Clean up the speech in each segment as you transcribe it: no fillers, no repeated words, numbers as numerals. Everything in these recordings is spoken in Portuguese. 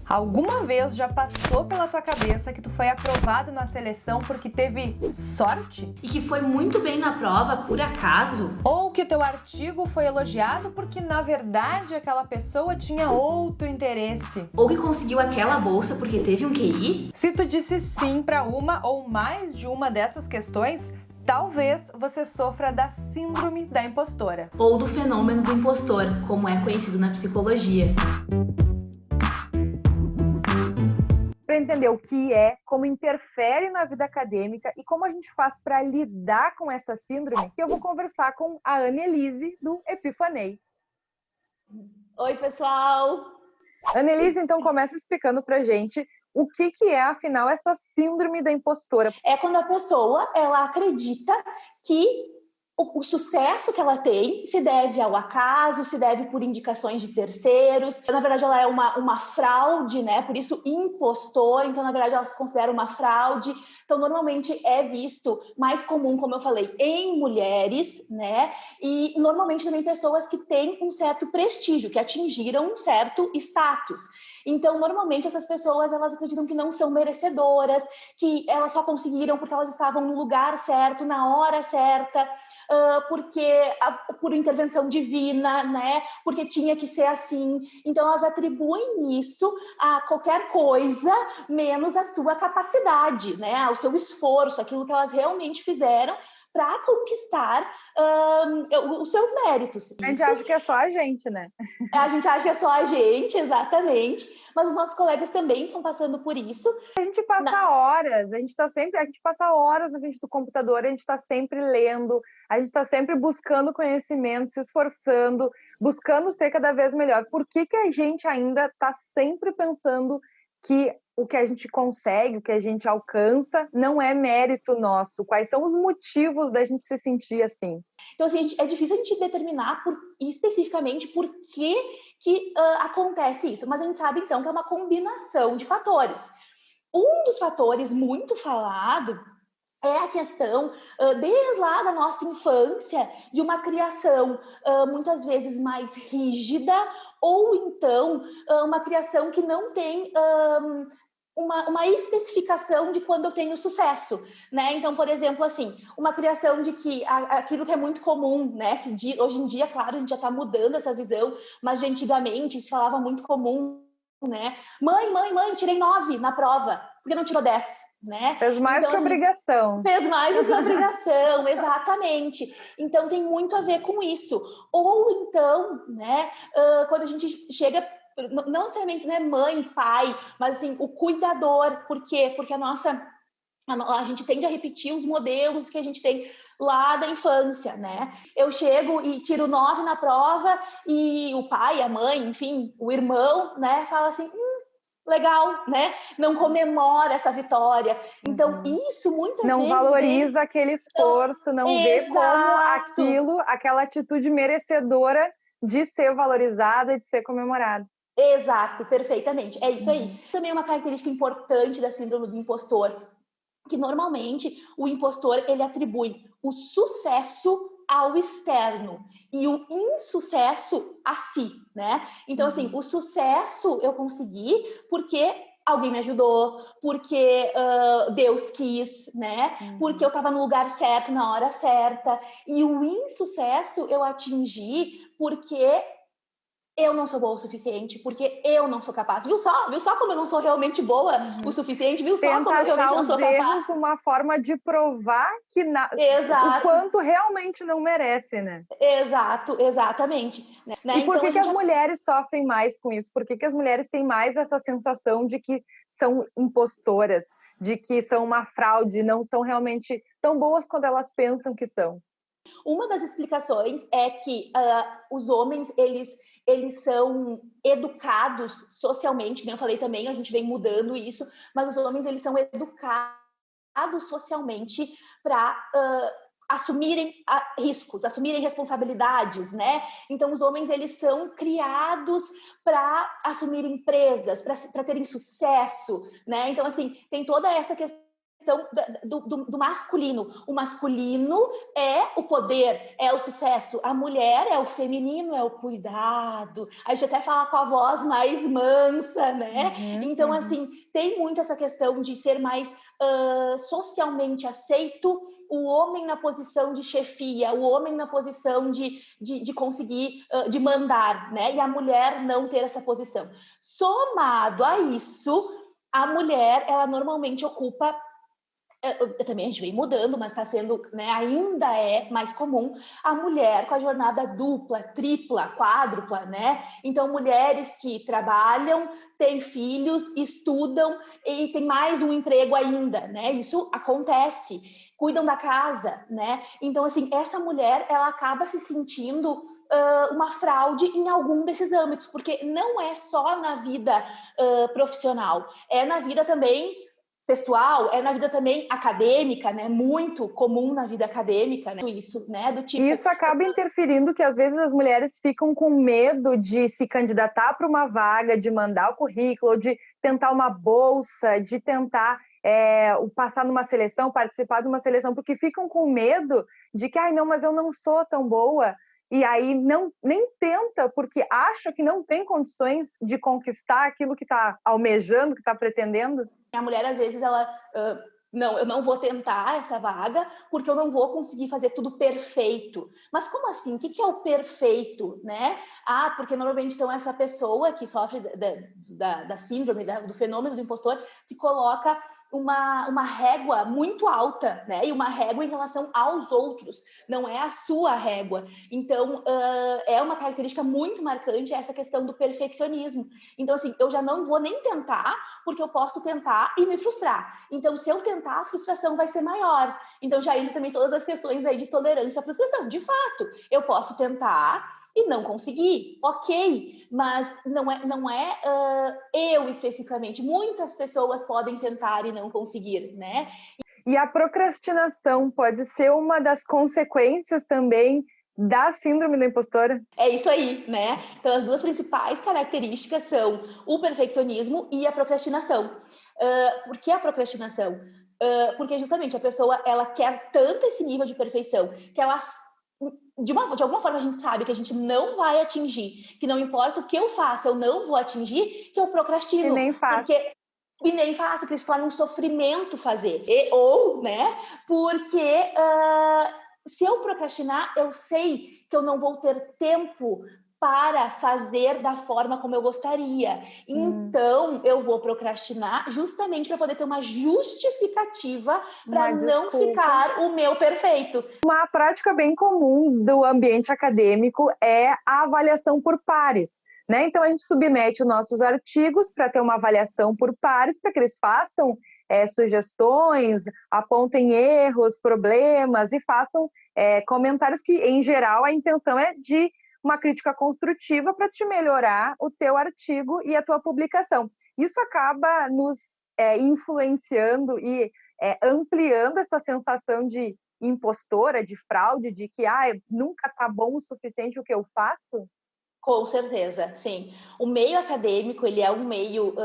Alguma vez já passou pela tua cabeça que tu foi aprovado na seleção porque teve sorte? E que foi muito bem na prova por acaso? Ou que teu artigo foi elogiado porque na verdade aquela pessoa tinha outro interesse? Ou que conseguiu aquela bolsa porque teve um QI? Se tu disse sim para uma ou mais de uma dessas questões, talvez você sofra da síndrome da impostora. Ou do fenômeno do impostor, como é conhecido na psicologia. Para entender o que é, como interfere na vida acadêmica e como a gente faz para lidar com essa síndrome, que eu vou conversar com a Annelise, do Epifanei. Oi, pessoal! Annelise, então, começa explicando para a gente o que é, afinal, essa síndrome da impostora. É quando a pessoa ela acredita que o sucesso que ela tem se deve ao acaso, se deve por indicações de terceiros. Na verdade, ela é uma fraude, né? Por isso, impostor. Então, na verdade, ela se considera uma fraude. Então, normalmente é visto mais comum, como eu falei, em mulheres, né? E normalmente também pessoas que têm um certo prestígio, que atingiram um certo status. Então, normalmente essas pessoas, elas acreditam que não são merecedoras, que elas só conseguiram porque elas estavam no lugar certo, na hora certa, por intervenção divina, né? Porque tinha que ser assim. Então, elas atribuem isso a qualquer coisa, menos a sua capacidade, né? Ao seu esforço, aquilo que elas realmente fizeram para conquistar os seus méritos. A gente acha que é só a gente, né? A gente acha que é só a gente, exatamente, mas os nossos colegas também estão passando por isso. A gente passa horas, a gente passa horas na frente do computador, a gente está sempre lendo, a gente está sempre buscando conhecimento, se esforçando, buscando ser cada vez melhor. Por que a gente ainda está sempre pensando que o que a gente consegue, o que a gente alcança, não é mérito nosso? Quais são os motivos da gente se sentir assim? Então, assim, é difícil a gente determinar especificamente por que acontece isso, mas a gente sabe, então, que é uma combinação de fatores. Um dos fatores muito falado é a questão, desde lá da nossa infância, de uma criação muitas vezes mais rígida, ou então uma criação que não tem uma especificação de quando eu tenho sucesso, né? Então, por exemplo, assim, uma criação de que aquilo que é muito comum, né? Hoje em dia, claro, a gente já está mudando essa visão, mas de antigamente se falava muito comum, né? Mãe, tirei 9 na prova, porque não tirou 10, né? Fez mais então, que obrigação. Fez mais do que obrigação, exatamente. Então, tem muito a ver com isso. Ou então, né, quando a gente chega, não necessariamente, né, mãe, pai, mas assim, o cuidador. Por quê? Porque a gente tende a repetir os modelos que a gente tem lá da infância, né? Eu chego e tiro 9 na prova e o pai, a mãe, enfim, o irmão, né, fala assim, legal, né? Não comemora essa vitória. Então, isso muitas vezes... Não valoriza aquele esforço, não vê como aquela atitude merecedora de ser valorizada e de ser comemorada. Exato, perfeitamente. É isso aí. Também é uma característica importante da síndrome do impostor, que normalmente o impostor, ele atribui o sucesso ao externo e o insucesso a si, né? Então, assim, o sucesso eu consegui porque alguém me ajudou, porque Deus quis, né? Porque eu estava no lugar certo, na hora certa. E o insucesso eu atingi porque eu não sou boa o suficiente, porque eu não sou capaz. Viu só como eu não sou realmente boa o suficiente? Viu só como eu realmente não sou capaz? Tenta achar os erros uma forma de provar que o quanto realmente não merece, né? Exato, exatamente. Né? E por que as mulheres sofrem mais com isso? Por que as mulheres têm mais essa sensação de que são impostoras, de que são uma fraude, não são realmente tão boas quanto elas pensam que são? Uma das explicações é que os homens, eles são educados socialmente, como eu falei também, a gente vem mudando isso, mas os homens, eles são educados socialmente para assumirem riscos, assumirem responsabilidades, né? Então, os homens, eles são criados para assumir empresas, para terem sucesso, né? Então, assim, tem toda essa questão questão do masculino. O masculino é o poder, é o sucesso. A mulher é o feminino, é o cuidado. A gente até fala com a voz mais mansa, né? Então, assim, tem muito essa questão de ser mais socialmente aceito, o homem na posição de chefia, o homem na posição de conseguir, de mandar, né? E a mulher não ter essa posição. Somado a isso, a mulher, ela normalmente ocupa, também a gente vem mudando, mas está sendo, né, ainda é mais comum, a mulher com a jornada dupla, tripla, quádrupla, né? Então, mulheres que trabalham, têm filhos, estudam e tem mais um emprego ainda, né? Isso acontece. Cuidam da casa, né? Então, assim, essa mulher, ela acaba se sentindo uma fraude em algum desses âmbitos, porque não é só na vida profissional, é na vida também pessoal, é na vida também acadêmica, né? Muito comum na vida acadêmica, né? Isso, né? Do tipo... Isso acaba interferindo que às vezes as mulheres ficam com medo de se candidatar para uma vaga, de mandar o currículo, de tentar uma bolsa, de tentar passar numa seleção, participar de uma seleção, porque ficam com medo de que, não, mas eu não sou tão boa. E aí nem tenta, porque acha que não tem condições de conquistar aquilo que está almejando, que está pretendendo. A mulher, às vezes, ela... não, eu não vou tentar essa vaga porque eu não vou conseguir fazer tudo perfeito. Mas como assim? O que é o perfeito, né? Porque normalmente, então, essa pessoa que sofre da síndrome, do fenômeno do impostor, se coloca uma régua muito alta, né? E uma régua em relação aos outros, não é a sua régua. Então, é uma característica muito marcante essa questão do perfeccionismo. Então, assim, eu já não vou nem tentar, porque eu posso tentar e me frustrar. Então, se eu tentar, a frustração vai ser maior. Então, já entra também todas as questões aí de tolerância à frustração. De fato, eu posso tentar e não conseguir, ok, mas não é eu especificamente. Muitas pessoas podem tentar e não conseguir, né? E a procrastinação pode ser uma das consequências também da síndrome da impostora? É isso aí, né? Então, as duas principais características são o perfeccionismo e a procrastinação. Por que a procrastinação? Porque justamente a pessoa, ela quer tanto esse nível de perfeição que ela... De alguma forma a gente sabe que a gente não vai atingir, que não importa o que eu faça, eu não vou atingir, que eu procrastino. E nem faço. E nem faço, porque se torna um sofrimento fazer. Ou, né, porque se eu procrastinar, eu sei que eu não vou ter tempo para fazer da forma como eu gostaria. Então, eu vou procrastinar justamente para poder ter uma justificativa para não ficar o meu perfeito. Uma prática bem comum do ambiente acadêmico é a avaliação por pares, né? Então, a gente submete os nossos artigos para ter uma avaliação por pares, para que eles façam sugestões, apontem erros, problemas e façam comentários que, em geral, a intenção é de uma crítica construtiva para te melhorar o teu artigo e a tua publicação. Isso acaba nos influenciando e ampliando essa sensação de impostora, de fraude, de que nunca tá bom o suficiente o que eu faço? Com certeza, sim. O meio acadêmico, ele é um meio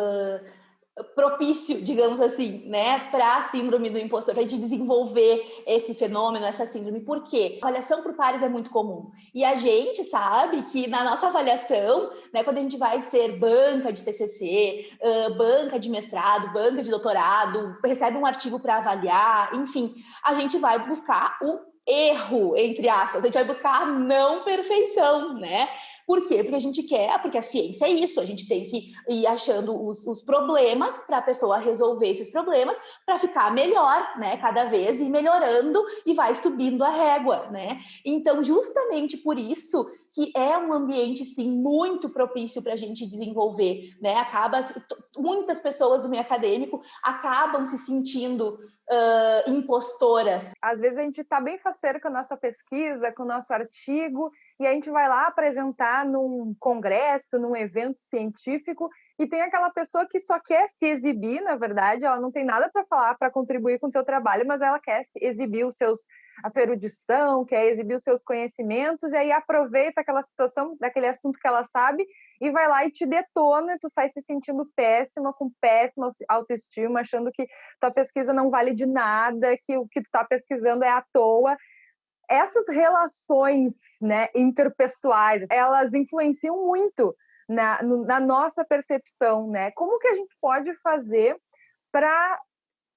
propício, digamos assim, né, para a síndrome do impostor, para a gente desenvolver esse fenômeno, essa síndrome. Por quê? A avaliação por pares é muito comum. E a gente sabe que na nossa avaliação, né, quando a gente vai ser banca de TCC, banca de mestrado, banca de doutorado, recebe um artigo para avaliar, enfim, a gente vai buscar o erro, entre aspas, a gente vai buscar a não perfeição, né? Por quê? Porque a gente quer, porque a ciência é isso, a gente tem que ir achando os problemas para a pessoa resolver esses problemas para ficar melhor, né? Cada vez ir melhorando e vai subindo a régua, né? Então, justamente por isso que é um ambiente, sim, muito propício para a gente desenvolver, né? Muitas pessoas do meio acadêmico acabam se sentindo impostoras. Às vezes a gente está bem faceiro com a nossa pesquisa, com o nosso artigo, e a gente vai lá apresentar num congresso, num evento científico, e tem aquela pessoa que só quer se exibir, na verdade, ela não tem nada para falar, para contribuir com o teu trabalho, mas ela quer exibir a sua erudição, quer exibir os seus conhecimentos, e aí aproveita aquela situação, daquele assunto que ela sabe, e vai lá e te detona, e tu sai se sentindo péssima, com péssima autoestima, achando que tua pesquisa não vale de nada, que o que tu tá pesquisando é à toa. Essas relações, né, interpessoais, elas influenciam muito na nossa percepção, né? Como que a gente pode fazer para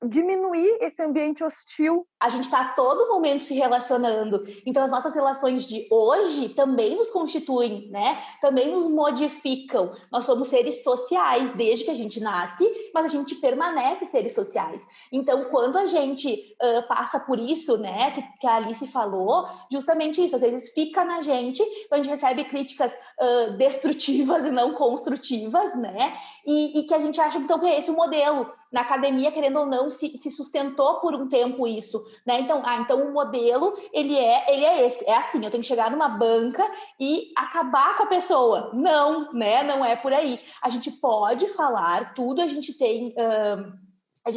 diminuir esse ambiente hostil? A gente está a todo momento se relacionando, então as nossas relações de hoje também nos constituem, né? Também nos modificam. Nós somos seres sociais desde que a gente nasce, mas a gente permanece seres sociais. Então, quando a gente passa por isso, né, que a Alice falou, justamente isso, às vezes fica na gente, quando a gente recebe críticas destrutivas e não construtivas, né? E que a gente acha então que é esse o modelo. Na academia, querendo ou não, se sustentou por um tempo isso, né? Então o modelo, ele é esse, é assim, eu tenho que chegar numa banca e acabar com a pessoa. Não, né? Não é por aí. A gente pode falar tudo, a gente tem...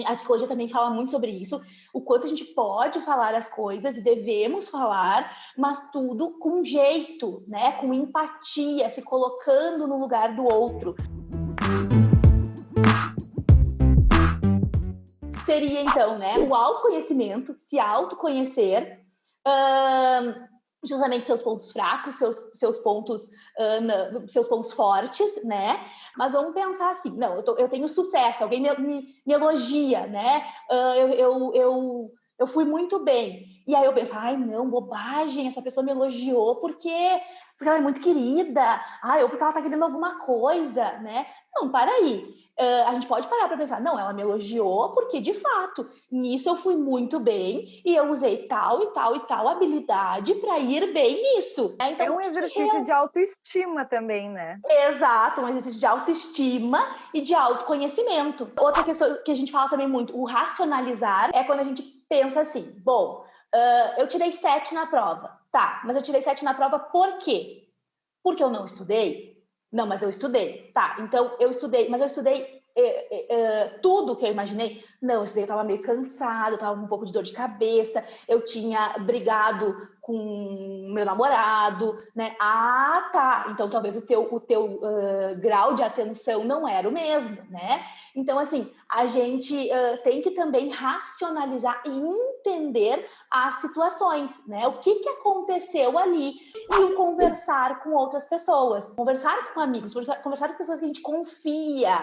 A psicologia também fala muito sobre isso, o quanto a gente pode falar as coisas e devemos falar, mas tudo com jeito, né? Com empatia, se colocando no lugar do outro. Seria, então, né, o autoconhecimento, se autoconhecer, justamente seus pontos fracos, seus pontos fortes, né? Mas vamos pensar assim, não, eu tenho sucesso, alguém me elogia, né? Eu fui muito bem. E aí eu penso, ai, não, bobagem, essa pessoa me elogiou porque ela é muito querida, ou porque ela tá querendo alguma coisa, né? Não, para aí. A gente pode parar para pensar, não, ela me elogiou porque, de fato, nisso eu fui muito bem e eu usei tal e tal e tal habilidade para ir bem nisso. Então, é um exercício de autoestima também, né? Exato, um exercício de autoestima e de autoconhecimento. Outra questão que a gente fala também muito, o racionalizar, é quando a gente pensa assim, bom, eu tirei 7 na prova. Tá, mas eu tirei 7 na prova por quê? Porque eu não estudei? Não, mas eu estudei. Tá, então eu estudei, mas eu estudei tudo que eu imaginei? Não, eu estudei, eu estava meio cansada, eu estava com um pouco de dor de cabeça, eu tinha brigado com meu namorado, né? Ah, tá, então talvez o teu grau de atenção não era o mesmo, né? Então, assim, a gente tem que também racionalizar e entender as situações, né? O que aconteceu ali e o conversar com outras pessoas, conversar com amigos, conversar com pessoas que a gente confia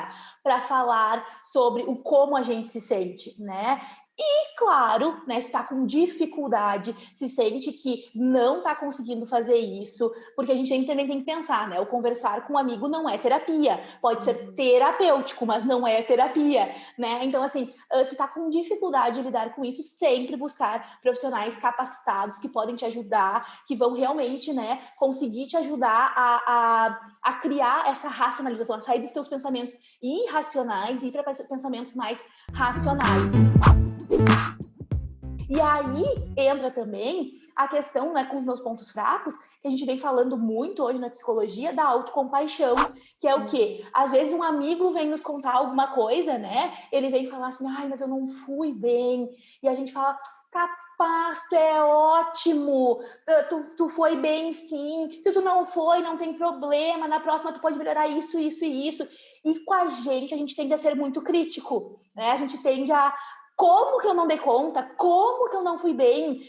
para falar sobre o como a gente se sente, né? E, claro, né, se está com dificuldade, se sente que não está conseguindo fazer isso, porque a gente também tem que pensar, né? O conversar com um amigo não é terapia, pode ser terapêutico, mas não é terapia, né? Então, assim, se está com dificuldade de lidar com isso, sempre buscar profissionais capacitados que podem te ajudar, que vão realmente, né, conseguir te ajudar a criar essa racionalização, a sair dos teus pensamentos irracionais e ir para pensamentos mais racionais. E aí entra também a questão, né, com os meus pontos fracos, que a gente vem falando muito hoje na psicologia, da autocompaixão, que é o quê? Às vezes um amigo vem nos contar alguma coisa, né? Ele vem falar assim, ai, mas eu não fui bem. E a gente fala, capaz, tu é ótimo, tu foi bem sim. Se tu não foi, não tem problema, na próxima tu pode melhorar isso, isso e isso. E com a gente tende a ser muito crítico, né? A gente tende a... Como que eu não dei conta? Como que eu não fui bem?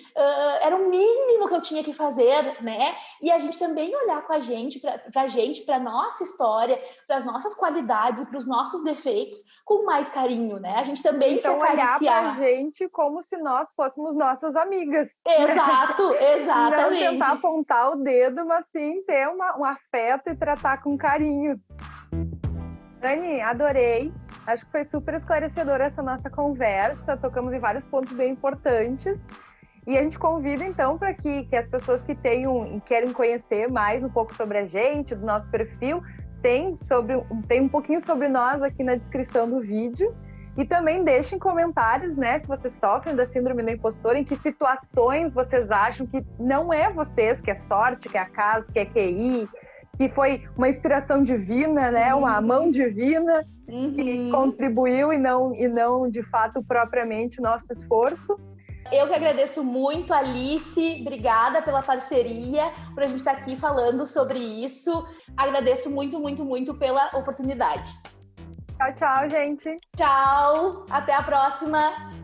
Era o mínimo que eu tinha que fazer, né? E a gente também olhar com a gente, para nossa história, para as nossas qualidades e para os nossos defeitos com mais carinho, né? A gente também então, se acariciar. Olhar pra gente como se nós fôssemos nossas amigas. Exato, exatamente. Não tentar apontar o dedo, mas sim ter um afeto e tratar com carinho. Dani, adorei. Acho que foi super esclarecedora essa nossa conversa. Tocamos em vários pontos bem importantes. E a gente convida, então, para que as pessoas que querem conhecer mais um pouco sobre a gente, do nosso perfil, tem um pouquinho sobre nós aqui na descrição do vídeo. E também deixem comentários, né, se vocês sofrem da síndrome do impostor, em que situações vocês acham que não é vocês, que é sorte, que é acaso, que é QI, que foi uma inspiração divina, né? Uma mão divina que contribuiu e não de fato propriamente nosso esforço. Eu que agradeço muito, Alice, obrigada pela parceria, por a gente estar aqui falando sobre isso. Agradeço muito, muito, muito pela oportunidade. Tchau, tchau, gente. Tchau, até a próxima.